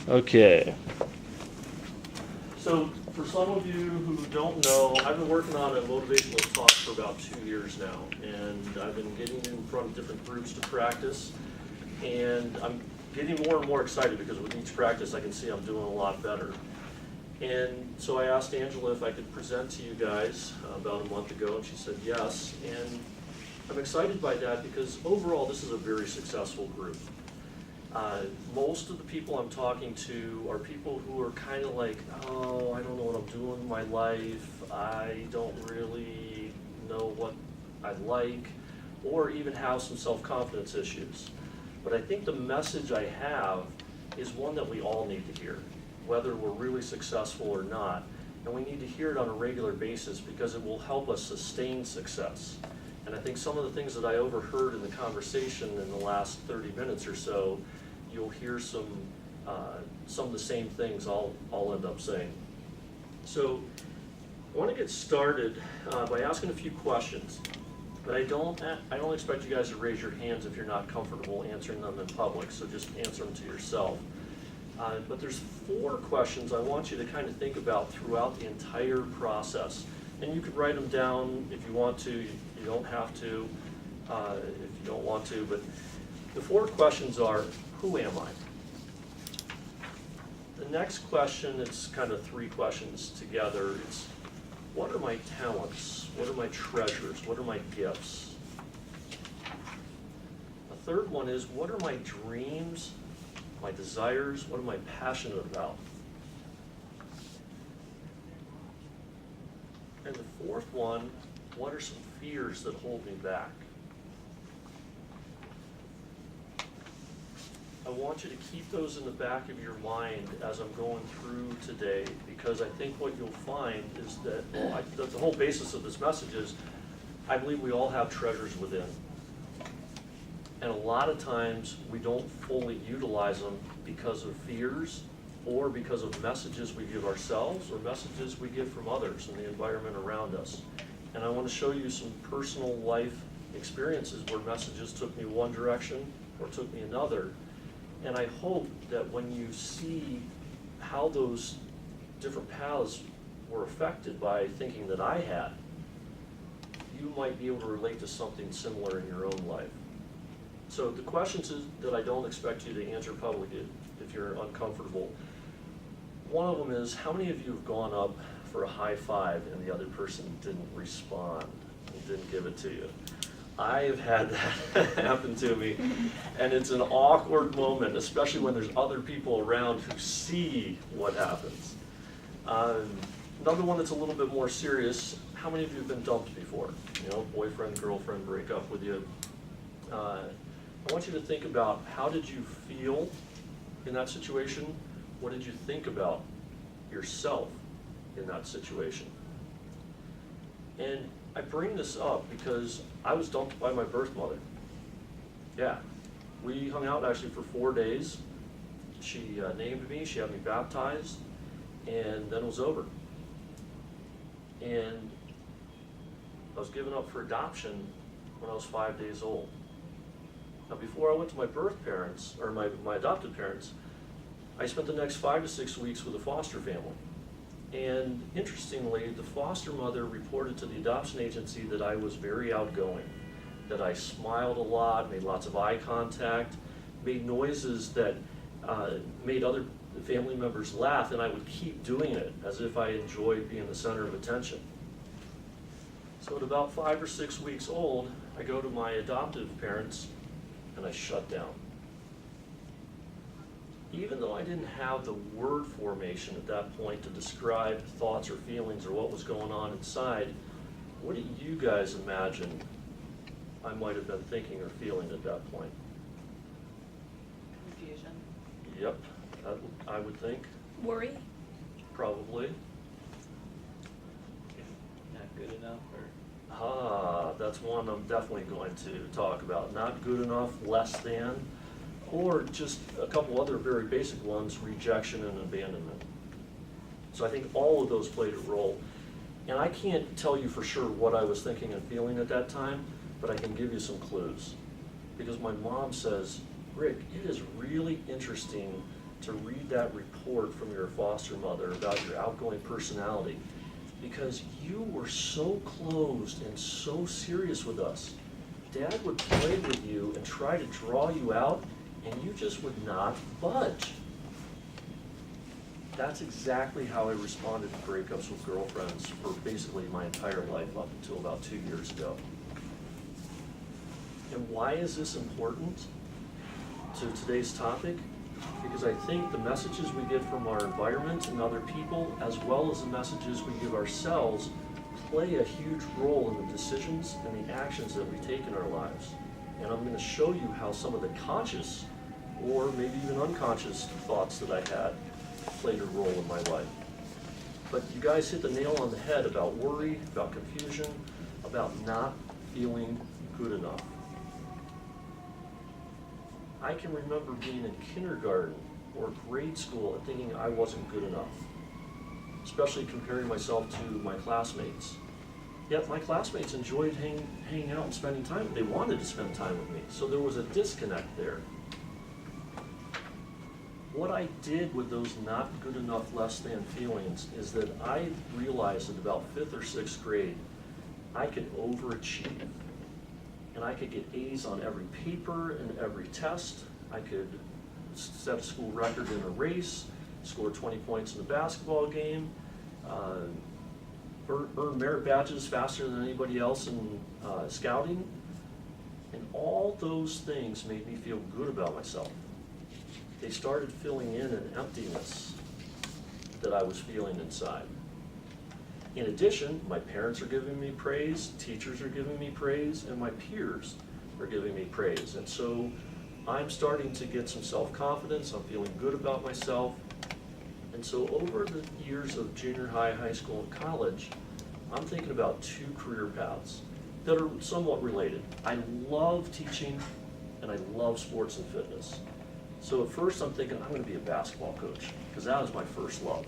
Okay. So, for some of you who don't know, I've been working on a motivational talk for about 2 years now, and I've been getting in front of different groups to practice, and I'm getting more and more excited because with each practice I can see I'm doing a lot better. And so I asked Angela if I could present to you guys about a month ago, and she said yes, and I'm excited by that because overall this is a very successful group. Most of the people I'm talking to are people who are kind of like, oh, I don't know what I'm doing in my life, I don't really know what I like, or even have some self-confidence issues. But I think the message I have is one that we all need to hear, whether we're really successful or not. And we need to hear it on a regular basis because it will help us sustain success. And I think some of the things that I overheard in the conversation in the last 30 minutes or so, you'll hear some of the same things I'll end up saying. So I want to get started by asking a few questions. But I don't expect you guys to raise your hands if you're not comfortable answering them in public, so just answer them to yourself. But there's 4 questions I want you to kind of think about throughout the entire process. And you could write them down if you want to, you don't have to if you don't want to, but the 4 questions are, who am I? The next question, it's kind of 3 questions together. It's, what are my talents? What are my treasures? What are my gifts? The third one is, what are my dreams, my desires? What am I passionate about? And the fourth one, what are some fears that hold me back? I want you to keep those in the back of your mind as I'm going through today, because I think what you'll find is that, well, the whole basis of this message is, I believe we all have treasures within. And a lot of times, we don't fully utilize them because of fears, or because of messages we give ourselves, or messages we get from others in the environment around us. And I want to show you some personal life experiences where messages took me one direction, or took me another. And I hope that when you see how those different paths were affected by thinking that I had, you might be able to relate to something similar in your own life. So the questions that I don't expect you to answer publicly if you're uncomfortable. One of them is, how many of you have gone up for a high five and the other person didn't respond, and didn't give it to you? I have had that happen to me, and it's an awkward moment, especially when there's other people around who see what happens. Another one that's a little bit more serious, how many of you have been dumped before? You know, boyfriend, girlfriend break up with you. I want you to think about, how did you feel in that situation? What did you think about yourself in that situation? And I bring this up because I was dumped by my birth mother. Yeah, we hung out actually for 4 days. She named me, she had me baptized, and then it was over. And I was given up for adoption when I was 5 days old. Now, before I went to my birth parents, or my adopted parents, I spent the next 5 to 6 weeks with a foster family. And interestingly, the foster mother reported to the adoption agency that I was very outgoing, that I smiled a lot, made lots of eye contact, made noises that made other family members laugh, and I would keep doing it as if I enjoyed being the center of attention. So at about 5 or 6 weeks old, I go to my adoptive parents and I shut down. Even though I didn't have the word formation at that point to describe thoughts or feelings or what was going on inside, what do you guys imagine I might have been thinking or feeling at that point? Confusion. Yep, I would think, Worry. probably. Not good enough, or That's one I'm definitely going to talk about. Not good enough, less than, or just a couple other very basic ones, rejection and abandonment. So I think all of those played a role. And I can't tell you for sure what I was thinking and feeling at that time, but I can give you some clues. Because my mom says, Rick, it is really interesting to read that report from your foster mother about your outgoing personality, because you were so closed and so serious with us. Dad would play with you and try to draw you out, and you just would not budge. That's exactly how I responded to breakups with girlfriends for basically my entire life up until about 2 years ago. And why is this important to today's topic? Because I think the messages we get from our environment and other people, as well as the messages we give ourselves, play a huge role in the decisions and the actions that we take in our lives. And I'm going to show you how some of the conscious, or maybe even unconscious, thoughts that I had played a role in my life. But you guys hit the nail on the head about worry, about confusion, about not feeling good enough. I can remember being in kindergarten or grade school and thinking I wasn't good enough, especially comparing myself to my classmates. Yet my classmates enjoyed hanging out and spending time. They wanted to spend time with me, so there was a disconnect there. What I did with those not good enough, less than feelings is that I realized in about 5th or 6th grade, I could overachieve. And I could get A's on every paper and every test. I could set a school record in a race, score 20 points in the basketball game, earn merit badges faster than anybody else in scouting. And all those things made me feel good about myself. They started filling in an emptiness that I was feeling inside. In addition, my parents are giving me praise, teachers are giving me praise, and my peers are giving me praise. And so I'm starting to get some self-confidence, I'm feeling good about myself. And so over the years of junior high, high school, and college, I'm thinking about 2 career paths that are somewhat related. I love teaching, and I love sports and fitness. So at first I'm thinking I'm going to be a basketball coach, because that was my first love.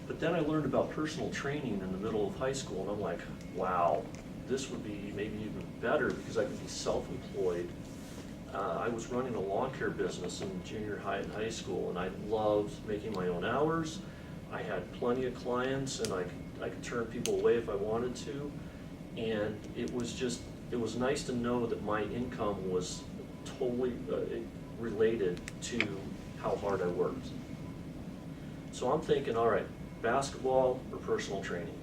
But then I learned about personal training in the middle of high school, and I'm like, wow, this would be maybe even better because I could be self-employed. I was running a lawn care business in junior high and high school, and I loved making my own hours. I had plenty of clients, and I could turn people away if I wanted to. And it was nice to know that my income was totally related to how hard I worked. So I'm thinking, all right, basketball or personal training.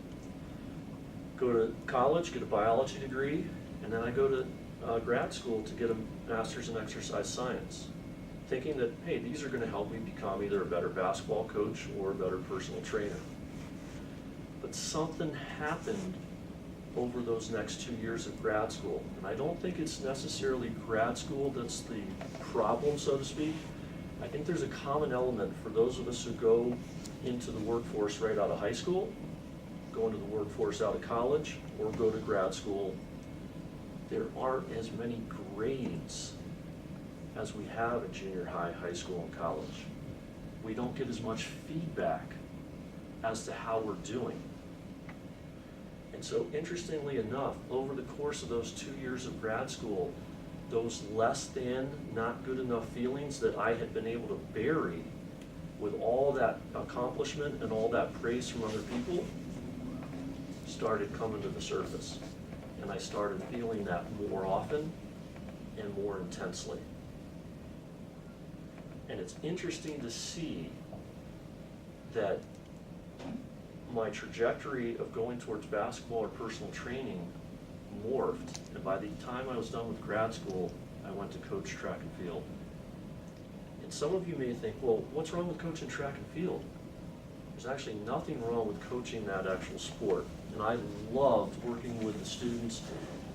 Go to college, get a biology degree, and then I go to grad school to get a master's in exercise science, thinking that, hey, these are going to help me become either a better basketball coach or a better personal trainer. But something happened over those next 2 years of grad school, and I don't think it's necessarily grad school that's the problem, so to speak. I think there's a common element for those of us who go into the workforce right out of high school, go into the workforce out of college, or go to grad school. There aren't as many grades as we have in junior high, high school, and college. We don't get as much feedback as to how we're doing. And so interestingly enough, over the course of those 2 years of grad school, those less than, not good enough feelings that I had been able to bury with all that accomplishment and all that praise from other people started coming to the surface. And I started feeling that more often and more intensely. And it's interesting to see that my trajectory of going towards basketball or personal training morphed, and by the time I was done with grad school, I went to coach track and field. And some of you may think, well, what's wrong with coaching track and field? There's actually nothing wrong with coaching that actual sport. And I loved working with the students,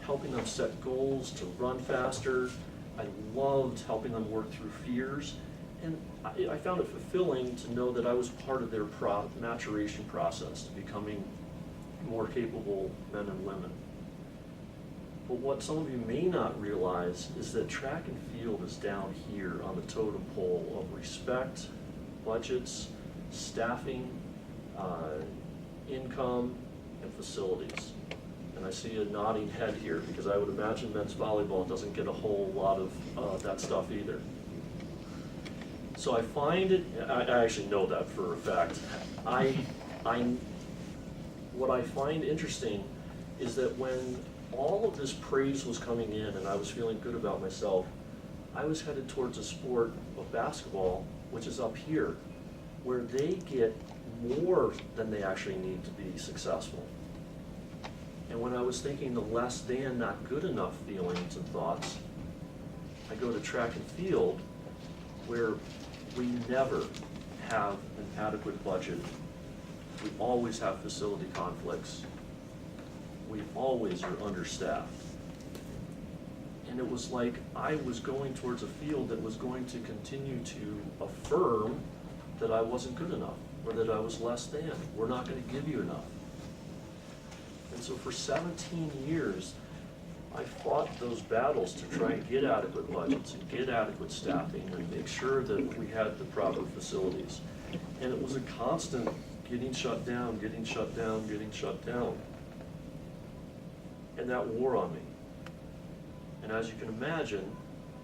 helping them set goals to run faster. I loved helping them work through fears. And I found it fulfilling to know that I was part of their maturation process to becoming more capable men and women. But what some of you may not realize is that track and field is down here on the totem pole of respect, budgets, staffing, income, and facilities. And I see a nodding head here because I would imagine men's volleyball doesn't get a whole lot of that stuff either. So I find it, I actually know that for a fact. What I find interesting is that when all of this praise was coming in and I was feeling good about myself, I was headed towards a sport of basketball, which is up here, where they get more than they actually need to be successful. And when I was thinking the less than, not good enough feelings and thoughts, I go to track and field, where we never have an adequate budget. We always have facility conflicts. We always are understaffed. And it was like I was going towards a field that was going to continue to affirm that I wasn't good enough, or that I was less than. We're not going to give you enough. And so for 17 years, I fought those battles to try and get adequate budgets and get adequate staffing and make sure that we had the proper facilities. And it was a constant getting shut down, getting shut down, getting shut down. And that wore on me. And as you can imagine,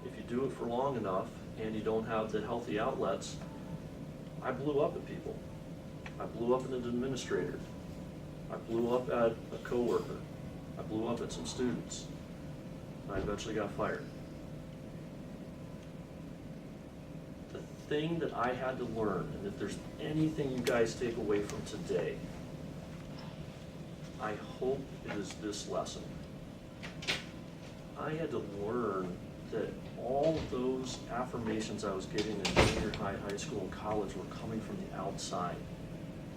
if you do it for long enough and you don't have the healthy outlets, I blew up at people. I blew up at an administrator. I blew up at a coworker. I blew up at some students. I eventually got fired. The thing that I had to learn, and if there's anything you guys take away from today, I hope it is this lesson. I had to learn that all those affirmations I was getting in junior high, high school, and college were coming from the outside.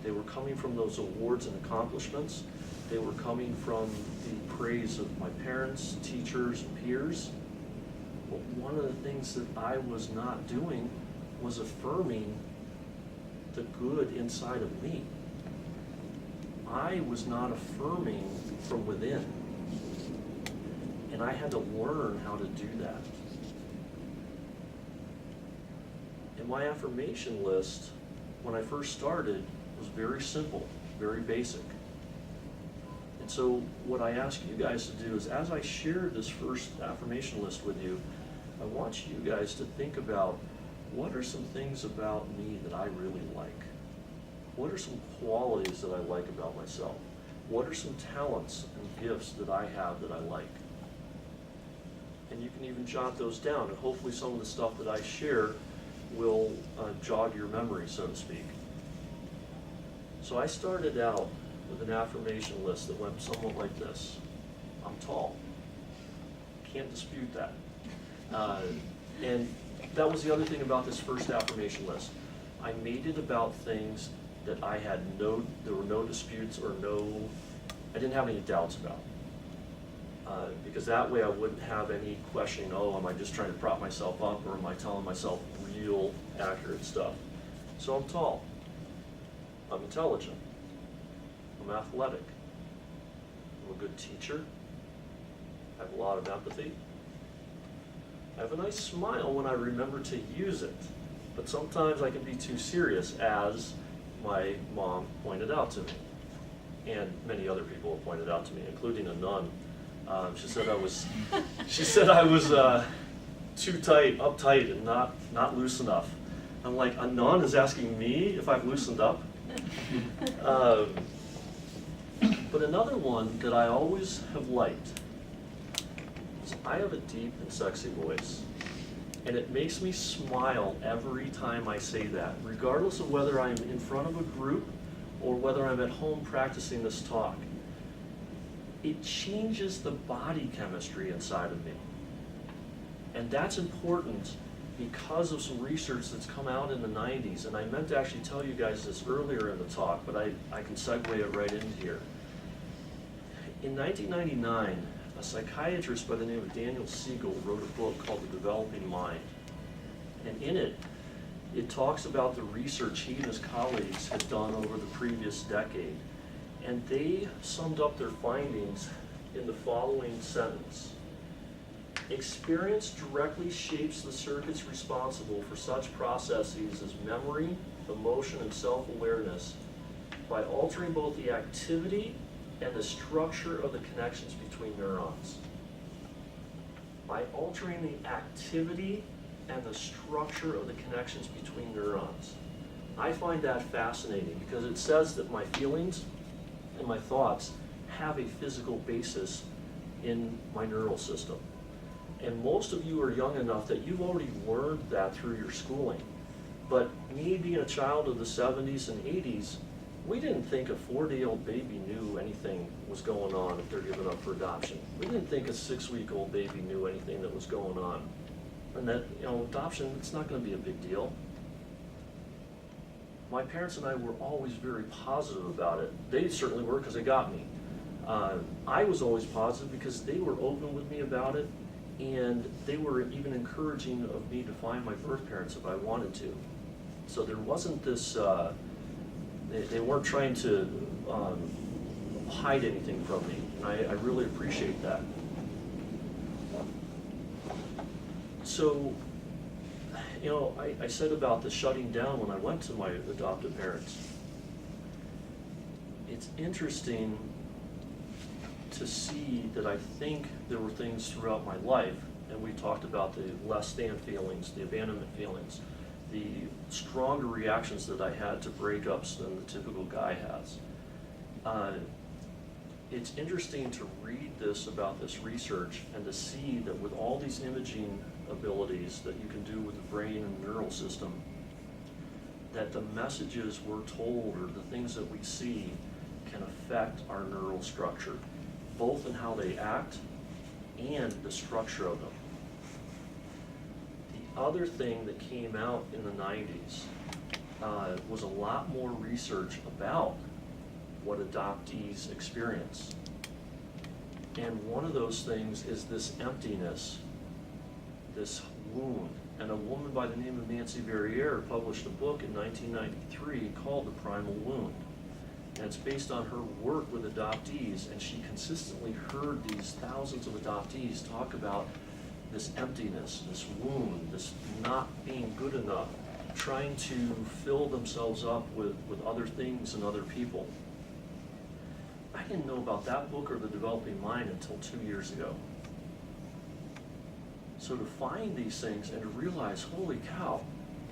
They were coming from those awards and accomplishments. They were coming from the praise of my parents, teachers, and peers. But one of the things that I was not doing was affirming the good inside of me. I was not affirming from within. And I had to learn how to do that. And my affirmation list, when I first started, was very simple, very basic. And so what I ask you guys to do is, as I share this first affirmation list with you, I want you guys to think about, what are some things about me that I really like? What are some qualities that I like about myself? What are some talents and gifts that I have that I like? And you can even jot those down, and hopefully some of the stuff that I share will jog your memory, so to speak. So I started out with an affirmation list that went somewhat like this. I'm tall. Can't dispute that. And that was the other thing about this first affirmation list. I made it about things that I had there were no disputes or I didn't have any doubts about. Because that way I wouldn't have any questioning, oh, am I just trying to prop myself up, or am I telling myself real, accurate stuff? So I'm tall. I'm intelligent. I'm athletic. I'm a good teacher. I have a lot of empathy. I have a nice smile when I remember to use it, but sometimes I can be too serious, as my mom pointed out to me, and many other people have pointed out to me, including a nun. She said I was too tight, uptight, and not loose enough. I'm like, a nun is asking me if I've loosened up? But another one that I always have liked is I have a deep and sexy voice. And it makes me smile every time I say that, regardless of whether I'm in front of a group or whether I'm at home practicing this talk. It changes the body chemistry inside of me. And that's important because of some research that's come out in the 90s. And I meant to actually tell you guys this earlier in the talk, but I can segue it right in here. In 1999, a psychiatrist by the name of Daniel Siegel wrote a book called The Developing Mind. And in it, it talks about the research he and his colleagues had done over the previous decade. And they summed up their findings in the following sentence. Experience directly shapes the circuits responsible for such processes as memory, emotion, and self-awareness by altering both the activity and the structure of the connections between neurons. By altering the activity and the structure of the connections between neurons. I find that fascinating because it says that my feelings and my thoughts have a physical basis in my neural system. And most of you are young enough that you've already learned that through your schooling. But me being a child of the 70s and 80s, we didn't think a 4-day-old baby knew anything was going on if they're given up for adoption. We didn't think a 6-week-old baby knew anything that was going on. And that, adoption, it's not going to be a big deal. My parents and I were always very positive about it. They certainly were because they got me. I was always positive because they were open with me about it, and they were even encouraging of me to find my birth parents if I wanted to. So there wasn't this, they weren't trying to hide anything from me, and I really appreciate that. So, I said about the shutting down when I went to my adoptive parents. It's interesting to see that I think there were things throughout my life, and we talked about the less than feelings, the abandonment feelings, the stronger reactions that I had to breakups than the typical guy has. It's interesting to read this about this research and to see that with all these imaging abilities that you can do with the brain and neural system, that the messages we're told or the things that we see can affect our neural structure, both in how they act and the structure of them. The other thing that came out in the 90s was a lot more research about what adoptees experience. And one of those things is this emptiness, this wound. And a woman by the name of Nancy Verrier published a book in 1993 called The Primal Wound. And it's based on her work with adoptees, and she consistently heard these thousands of adoptees talk about this emptiness, this wound, this not being good enough, trying to fill themselves up with other things and other people. I didn't know about that book or The Developing Mind until 2 years ago. So to find these things and to realize, holy cow,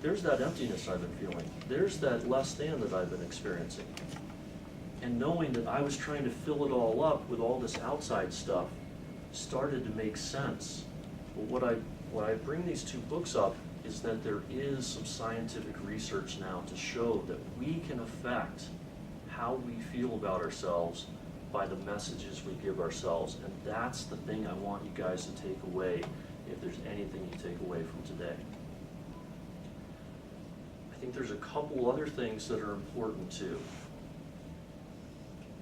there's that emptiness I've been feeling. There's that less than that I've been experiencing. And knowing that I was trying to fill it all up with all this outside stuff started to make sense. But what I bring these two books up is that there is some scientific research now to show that we can affect how we feel about ourselves by the messages we give ourselves. And that's the thing I want you guys to take away, if there's anything you take away from today. I think there's a couple other things that are important too.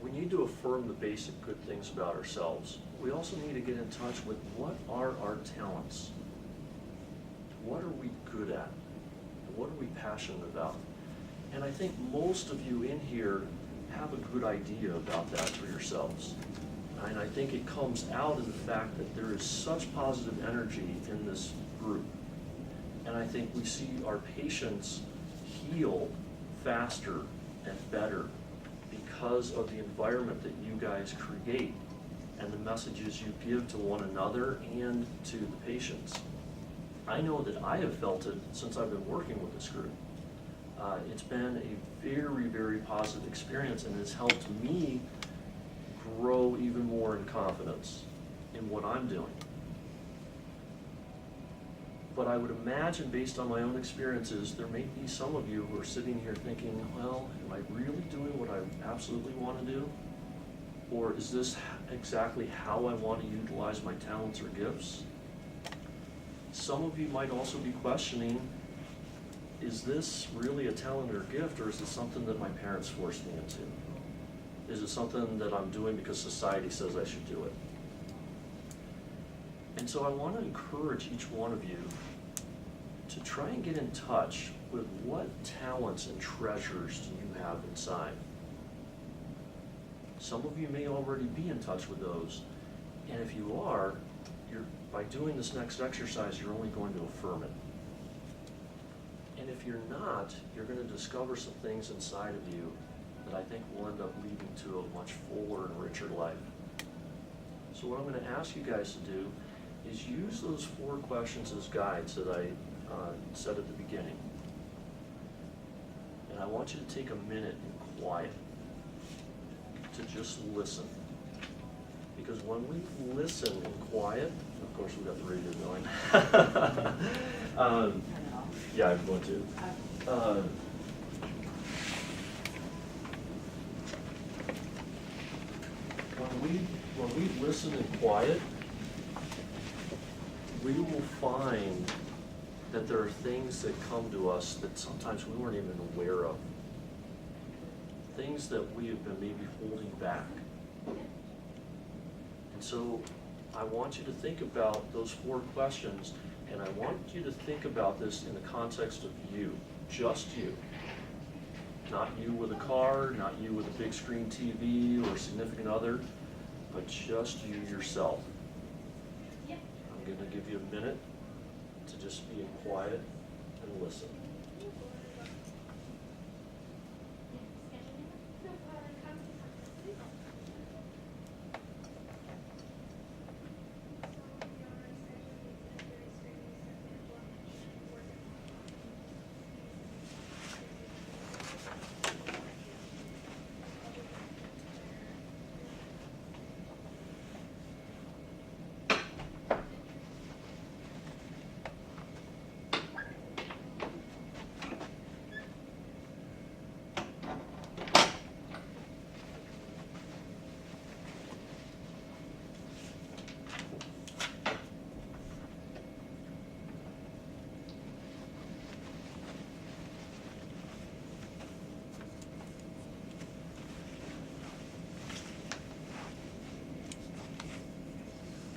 We need to affirm the basic good things about ourselves. We also need to get in touch with what are our talents? What are we good at? What are we passionate about? And I think most of you in here have a good idea about that for yourselves. And I think it comes out of the fact that there is such positive energy in this group. And I think we see our patients heal faster and better because of the environment that you guys create and the messages you give to one another and to the patients. I know that I have felt it since I've been working with this group. It's been a very, very positive experience, and has helped me grow even more in confidence in what I'm doing. But I would imagine, based on my own experiences, there may be some of you who are sitting here thinking, well, am I really doing what I absolutely want to do? Or is this exactly how I want to utilize my talents or gifts? Some of you might also be questioning, is this really a talent or gift, or is it something that my parents forced me into? Is it something that I'm doing because society says I should do it? And so I want to encourage each one of you to try and get in touch with what talents and treasures do you have inside. Some of you may already be in touch with those, and if you are, by doing this next exercise, you're only going to affirm it. And if you're not, you're going to discover some things inside of you that I think will end up leading to a much fuller and richer life. So what I'm going to ask you guys to do is use those 4 questions as guides that I said at the beginning. And I want you to take a minute in quiet to just listen. Because when we listen in quiet, of course we got the radio going. Yeah, I'm going to. When we listen in quiet, we will find that there are things that come to us that sometimes we weren't even aware of. Things that we have been maybe holding back. And so I want you to think about those 4 questions, and I want you to think about this in the context of you, just you. Not you with a car, not you with a big screen TV or significant other, but just you yourself. I'm going to give you a minute to just be quiet and listen.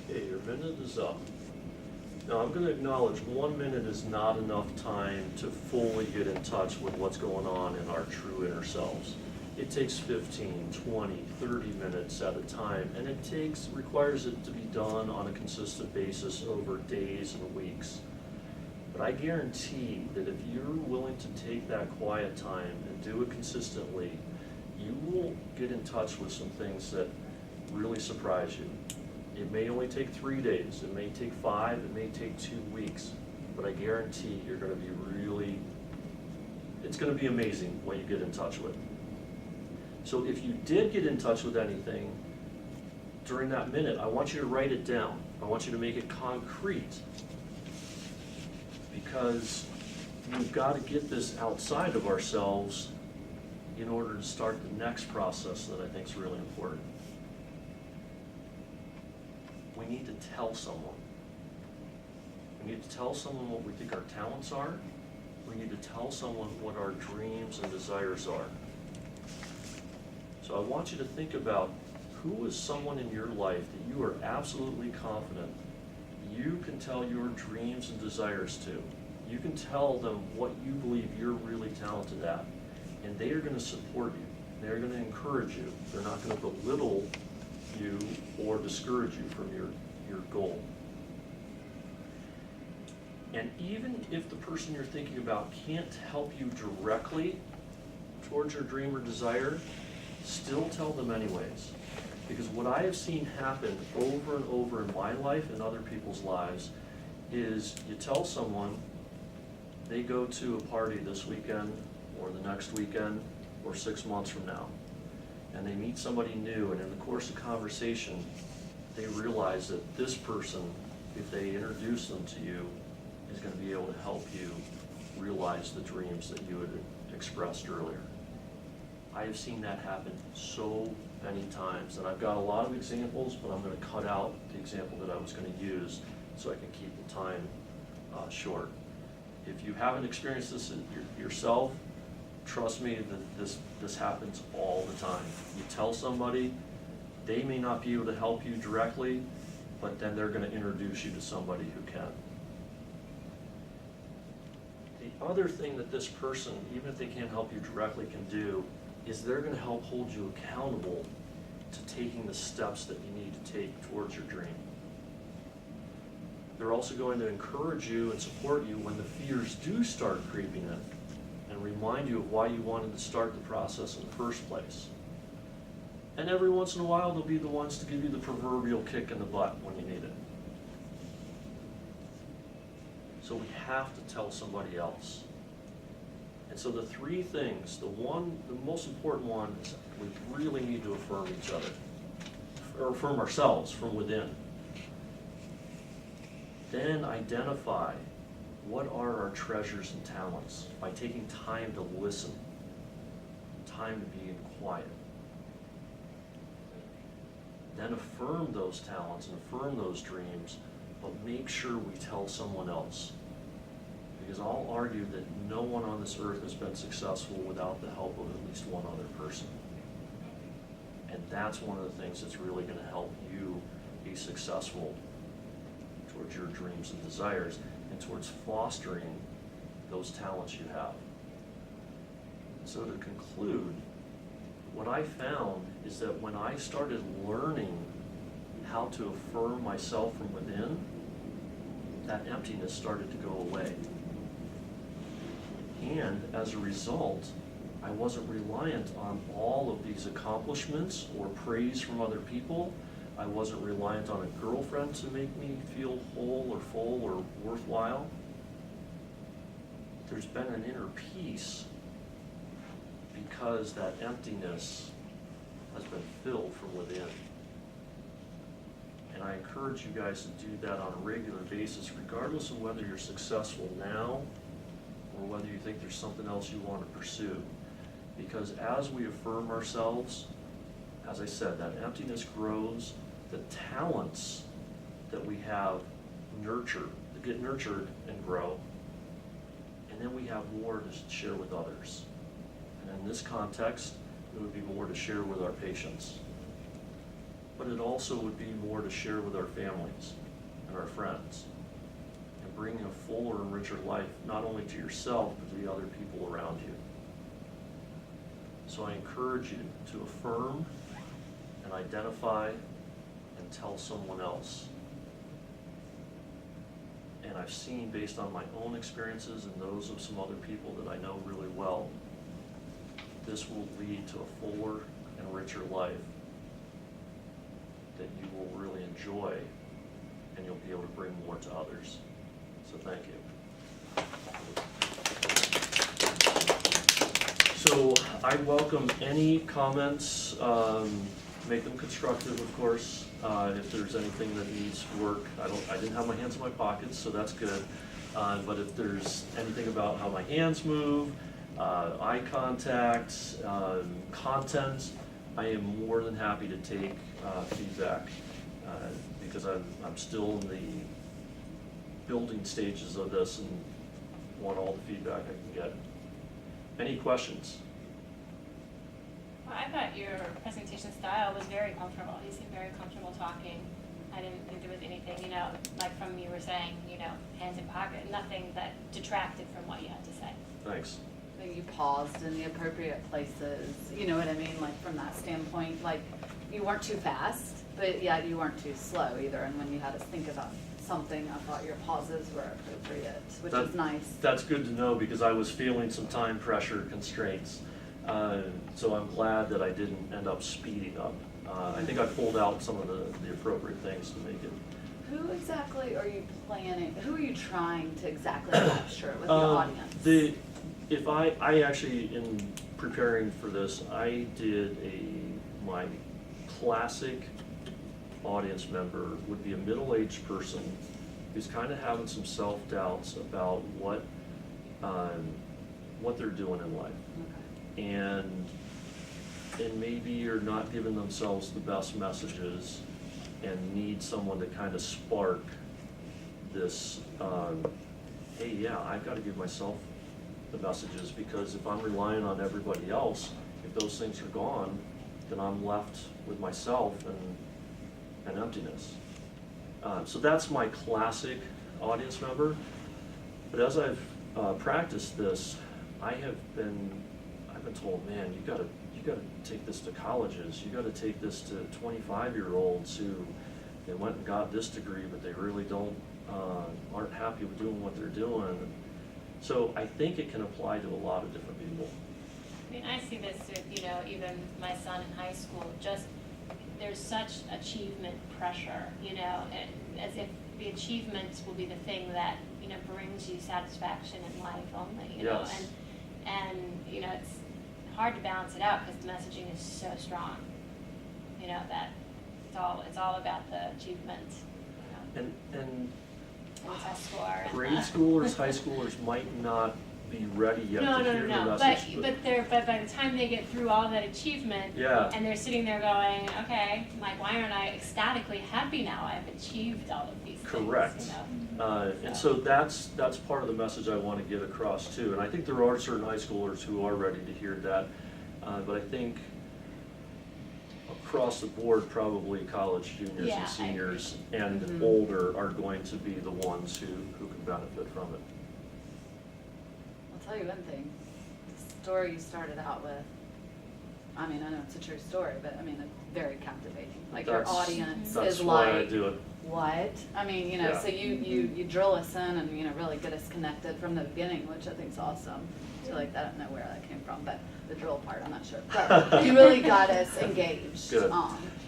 Okay, your minute is up. Now I'm going to acknowledge 1 minute is not enough time to fully get in touch with what's going on in our true inner selves. It takes 15, 20, 30 minutes at a time, and it requires it to be done on a consistent basis over days and weeks. But I guarantee that if you're willing to take that quiet time and do it consistently, you will get in touch with some things that really surprise you. It may only take 3 days, it may take 5, it may take 2 weeks, but I guarantee you're going to be it's going to be amazing what you get in touch with. So if you did get in touch with anything during that minute, I want you to write it down. I want you to make it concrete, because we've got to get this outside of ourselves in order to start the next process that I think is really important. We need to tell someone. We need to tell someone what we think our talents are. We need to tell someone what our dreams and desires are. So I want you to think about who is someone in your life that you are absolutely confident you can tell your dreams and desires to. You can tell them what you believe you're really talented at, and they are going to support you. They're going to encourage you. They're not going to belittle you or discourage you from your goal. And even if the person you're thinking about can't help you directly towards your dream or desire, still tell them anyways. Because what I have seen happen over and over in my life and other people's lives is you tell someone, they go to a party this weekend or the next weekend or 6 months from now, and they meet somebody new, and in the course of conversation, they realize that this person, if they introduce them to you, is going to be able to help you realize the dreams that you had expressed earlier. I have seen that happen so many times, and I've got a lot of examples, but I'm going to cut out the example that I was going to use so I can keep the time short. If you haven't experienced this yourself, trust me that this happens all the time. You tell somebody, they may not be able to help you directly, but then they're going to introduce you to somebody who can. The other thing that this person, even if they can't help you directly, can do is they're going to help hold you accountable to taking the steps that you need to take towards your dream. They're also going to encourage you and support you when the fears do start creeping in, and remind you of why you wanted to start the process in the first place. And every once in a while, they'll be the ones to give you the proverbial kick in the butt when you need it. So we have to tell somebody else. And so the three things, the most important one is we really need to affirm each other, or affirm ourselves from within. Then identify what are our treasures and talents by taking time to listen, time to be in quiet. Then affirm those talents and affirm those dreams, but make sure we tell someone else. Because I'll argue that no one on this earth has been successful without the help of at least one other person. And that's one of the things that's really going to help you be successful towards your dreams and desires and towards fostering those talents you have. So to conclude, what I found is that when I started learning how to affirm myself from within, that emptiness started to go away. And as a result, I wasn't reliant on all of these accomplishments or praise from other people. I wasn't reliant on a girlfriend to make me feel whole or full or worthwhile. There's been an inner peace because that emptiness has been filled from within. And I encourage you guys to do that on a regular basis, regardless of whether you're successful now or whether you think there's something else you want to pursue. Because as we affirm ourselves, as I said, that emptiness grows, the talents that we have get nurtured and grow, and then we have more to share with others. And in this context, it would be more to share with our patients. But it also would be more to share with our families and our friends, and bring a fuller and richer life, not only to yourself, but to the other people around you. So I encourage you to affirm and identify and tell someone else. And I've seen, based on my own experiences and those of some other people that I know really well, this will lead to a fuller and richer life that you will really enjoy, and you'll be able to bring more to others. So thank you. So I welcome any comments, make them constructive, of course. If there's anything that needs work, I didn't have my hands in my pockets, so that's good. But if there's anything about how my hands move, eye contact, content, I am more than happy to take feedback, because I'm still in the building stages of this and want all the feedback I can get. Any questions? Well, I thought your presentation style was very comfortable. You seemed very comfortable talking. I didn't think there was anything, like from you were saying, hands in pocket, nothing that detracted from what you had to say. Thanks. Like you paused in the appropriate places, you know what I mean? Like from that standpoint, like you weren't too fast, but yet you weren't too slow either. And when you had to think about something, I thought your pauses were appropriate, which is nice. That's good to know, because I was feeling some time pressure constraints. So I'm glad that I didn't end up speeding up. I think I pulled out some of the appropriate things to make it. Who exactly are you planning, who are you trying to exactly capture with the audience? I actually, in preparing for this, I did my classic audience member would be a middle-aged person who's kind of having some self-doubts about what they're doing in life. Okay. And maybe you're not giving themselves the best messages and need someone to kind of spark this, hey, yeah, I've got to give myself the messages, because if I'm relying on everybody else, if those things are gone, then I'm left with myself and emptiness. So that's my classic audience member. But as I've practiced this, I've been told, man, you got to take this to colleges. You got to take this to 25-year-olds who they went and got this degree, but they really aren't happy with doing what they're doing. So I think it can apply to a lot of different people. I mean, I see this with, even my son in high school, there's such achievement pressure, and as if the achievements will be the thing that, you know, brings you satisfaction in life only, you know, Yes. and, you know, it's hard to balance it out because the messaging is so strong, you know, that it's all about the achievement, you know, And and the test score and grade the- schoolers, high schoolers might not be ready yet No, to no, hear no, the no, message. but by the time they get through all that achievement, Yeah. and they're sitting there going, okay, like, why aren't I ecstatically happy now? I've achieved all of these things, Correct. you know? And so that's part of the message I want to get across too. And I think there are certain high schoolers who are ready to hear that. But I think across the board, probably college juniors Yeah, I and seniors and Mhm. older are going to be the ones who can benefit from it. I'll tell you one thing, the story you started out with, I mean, I know it's a true story, but I mean, it's very captivating. Like your That's- audience That's is why I like, do it. what? I mean, you know, Yeah. so you drill us in and, you know, really get us connected from the beginning, which I think is awesome. I feel like I don't know where that came from, but the drill part, I'm not sure. But you really got us engaged. Good.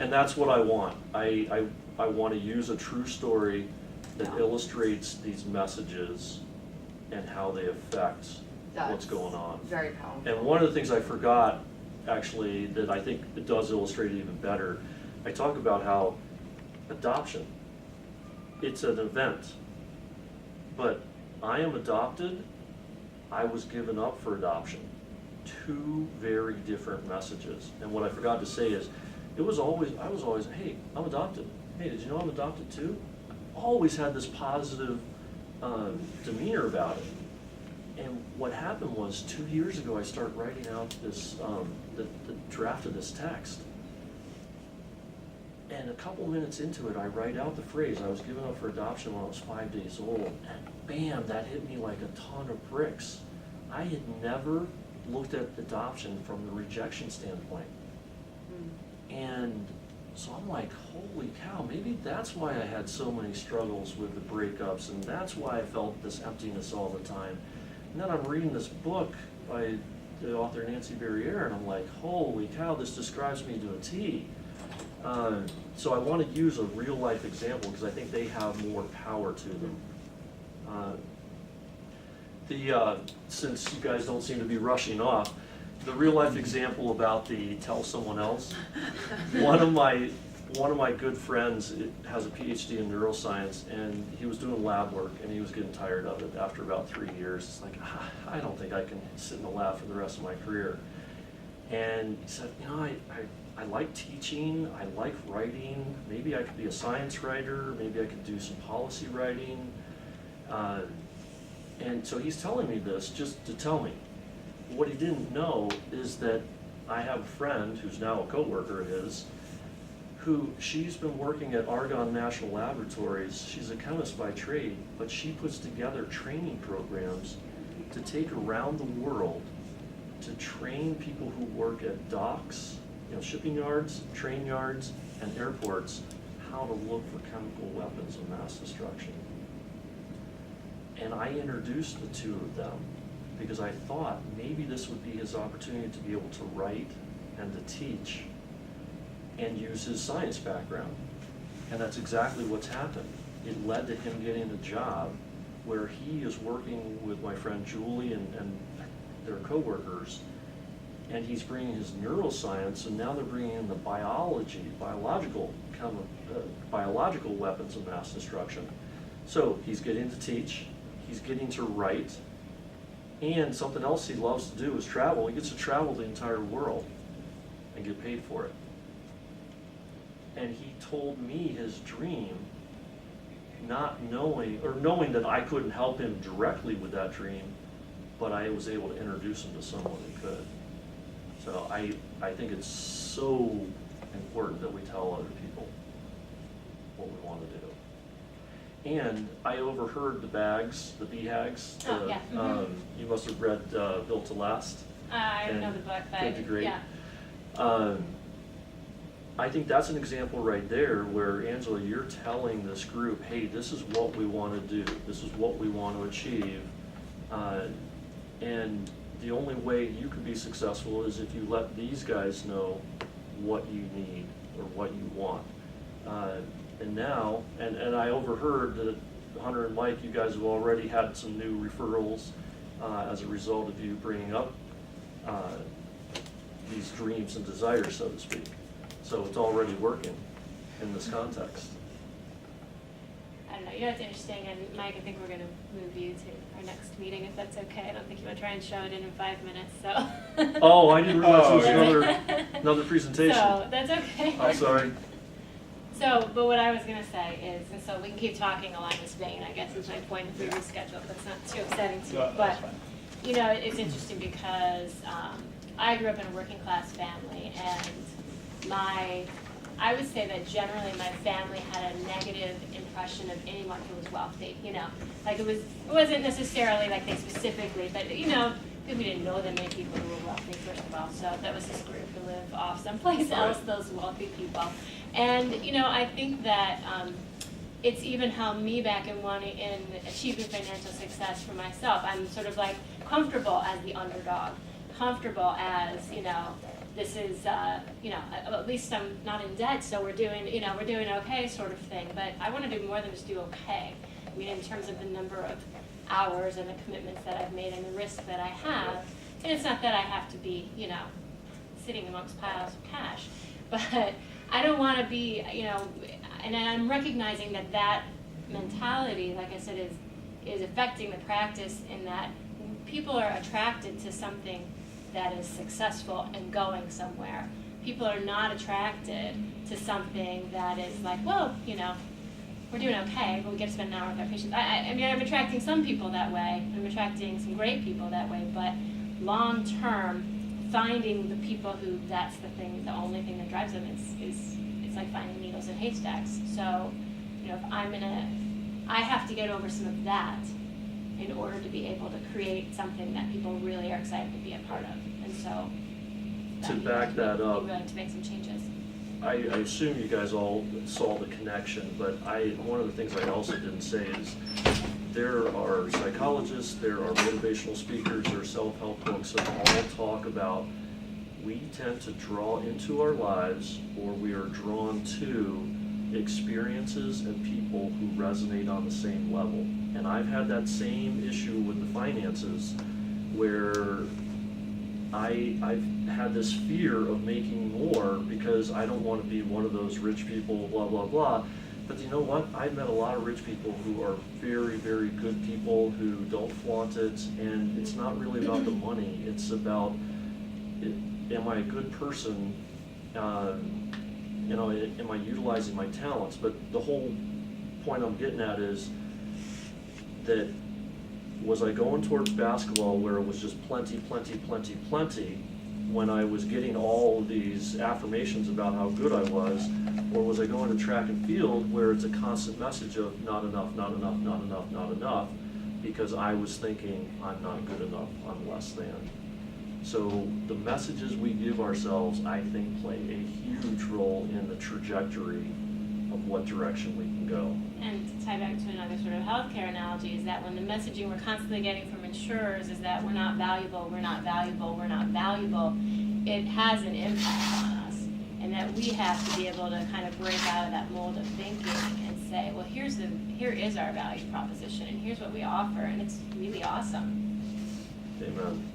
And that's what I want. I want to use a true story that Yeah. illustrates these messages and how they affect what's That's going on. Very powerful. And one of the things I forgot, actually, that I think it does illustrate it even better, I talk about how adoption, it's an event. But I am adopted, I was given up for adoption. Two very different messages. And what I forgot to say is, I was always, hey, I'm adopted. Hey, did you know I'm adopted too? I always had this positive demeanor about it. And what happened was, 2 years ago, I started writing out this, the draft of this text. And a couple minutes into it, I write out the phrase, I was given up for adoption when I was 5 days old. And bam, that hit me like a ton of bricks. I had never looked at adoption from the rejection standpoint. Mm. And so I'm like, holy cow, maybe that's why I had so many struggles with the breakups, and that's why I felt this emptiness all the time. And then I'm reading this book by the author Nancy Barriere, and I'm like, holy cow, this describes me to a T. So I want to use a real life example because I think they have more power to them. Since you guys don't seem to be rushing off, the real life example about the tell someone else. One of my good friends has a PhD in neuroscience, and he was doing lab work, and he was getting tired of it after about 3 years. It's like, I don't think I can sit in the lab for the rest of my career. And he said, you know, I like teaching, I like writing, maybe I could be a science writer, maybe I could do some policy writing. And so he's telling me this just to tell me. What he didn't know is that I have a friend who's now a coworker of his, who she's been working at Argonne National Laboratories. She's a chemist by trade, but she puts together training programs to take around the world to train people who work at docks, you know, shipping yards, train yards, and airports, how to look for chemical weapons of mass destruction. And I introduced the two of them because I thought maybe this would be his opportunity to be able to write and to teach and use his science background. And that's exactly what's happened. It led to him getting a job where he is working with my friend Julie and their coworkers, and he's bringing his neuroscience, and now they're bringing in the biological weapons of mass destruction. So he's getting to teach, he's getting to write, and something else he loves to do is travel. He gets to travel the entire world and get paid for it. And he told me his dream, not knowing, or knowing that I couldn't help him directly with that dream, but I was able to introduce him to someone who could. So I think it's so important that we tell other people what we want to do. And I overheard the bags, the BHAGs. Oh, yeah. Mhm. You must have read Built to Last. I And know the book, but Good to Great. yeah. I think that's an example right there where, Angela, you're telling this group, hey, this is what we want to do, this is what we want to achieve, and the only way you can be successful is if you let these guys know what you need or what you want. And now, and I overheard that Hunter and Mike, you guys have already had some new referrals as a result of you bringing up these dreams and desires, so to speak. So it's already working in this context. I don't know, you know, it's interesting, and Mike, I think we're gonna move you to our next meeting, if that's okay. I don't think you wanna try and show it in 5 minutes, so. Oh, I didn't realize it was Yeah. another presentation. So, that's okay. I'm sorry. So, but what I was gonna say is, and so we can keep talking along this vein, I guess is my point if we reschedule, but it's not too upsetting to me. No, But, that's fine. you know, it's interesting because I grew up in a working class family, and I would say that generally my family had a negative impression of anyone who was wealthy, you know. Like it wasn't necessarily like they specifically, but you know, because we didn't know that many people who were wealthy, first of all, so that was this group who lived off someplace else, those wealthy people. And, you know, I think that it's even helped me back in achieving financial success for myself. I'm sort of like comfortable as the underdog, comfortable as, you know, this is, you know, at least I'm not in debt, so we're doing okay sort of thing. But I want to do more than just do okay. I mean, in terms of the number of hours and the commitments that I've made and the risk that I have. And it's not that I have to be, you know, sitting amongst piles of cash, but I don't want to be, you know, and I'm recognizing that that mentality, like I said, is affecting the practice in that people are attracted to something that is successful and going somewhere. People are not attracted to something that is like, well, you know, we're doing okay, but we get to spend an hour with our patients. I mean, I'm attracting some people that way. I'm attracting some great people that way, but long term, finding the people who that's the only thing that drives them it's like finding needles in haystacks. So, you know, if I have to get over some of that in order to be able to create something that people really are excited to be a part of. And so, To back that up, be willing to make some changes. I assume you guys all saw the connection, but one of the things I also didn't say is there are psychologists, there are motivational speakers, there are self-help books that all talk about we tend to draw into our lives, or we are drawn to experiences and people who resonate on the same level. And I've had that same issue with the finances where I've had this fear of making more because I don't want to be one of those rich people, blah, blah, blah. But you know what? I've met a lot of rich people who are very, very good people who don't flaunt it. And it's not really about the money. It's about, am I a good person? You know, am I utilizing my talents? But the whole point I'm getting at is that was I going towards basketball where it was just plenty, plenty, plenty, plenty when I was getting all these affirmations about how good I was, or was I going to track and field where it's a constant message of not enough, not enough, not enough, not enough, because I was thinking I'm not good enough, I'm less than. So the messages we give ourselves, I think, play a huge role in the trajectory of what direction we can go. And to tie back to another sort of healthcare analogy is that when the messaging we're constantly getting from insurers is that we're not valuable, we're not valuable, we're not valuable, it has an impact on us. And that we have to be able to kind of break out of that mold of thinking and say, well, here is our value proposition, and here's what we offer, and it's really awesome. Amen.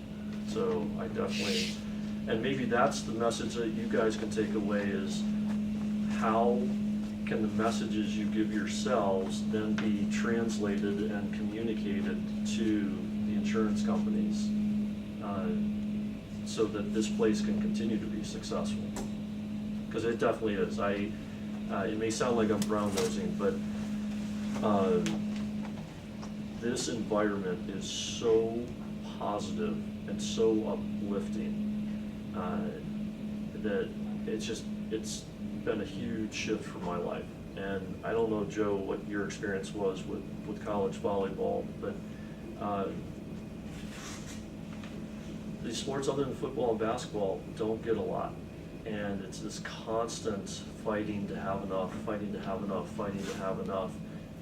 So I definitely, and maybe that's the message that you guys can take away is how can the messages you give yourselves then be translated and communicated to the insurance companies so that this place can continue to be successful? Because it definitely is. It may sound like I'm brown-nosing, but this environment is so positive and so uplifting that it's been a huge shift for my life. And I don't know, Joe, what your experience was with college volleyball, but these sports other than football and basketball don't get a lot. And it's this constant fighting to have enough, fighting to have enough, fighting to have enough,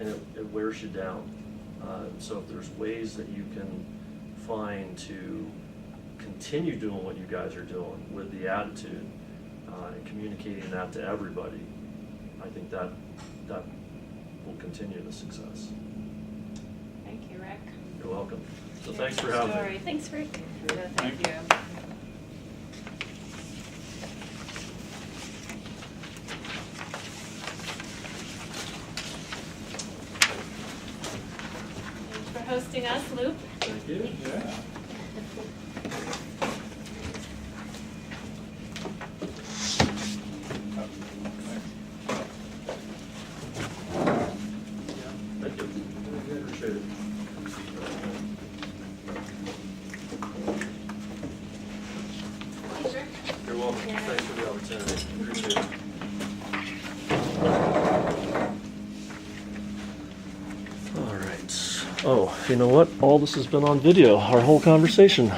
and it wears you down. So if there's ways that you can find to continue doing what you guys are doing with the attitude and communicating that to everybody, I think that will continue the success. welcome. So thanks for Your having story. me. Thanks for. Thank you. Thanks for hosting us, Luke. Thank you. Yeah. Thank you. Appreciate it. You're welcome. Thanks for the opportunity. Appreciate it. All right. Oh, you know what? All this has been on video, our whole conversation.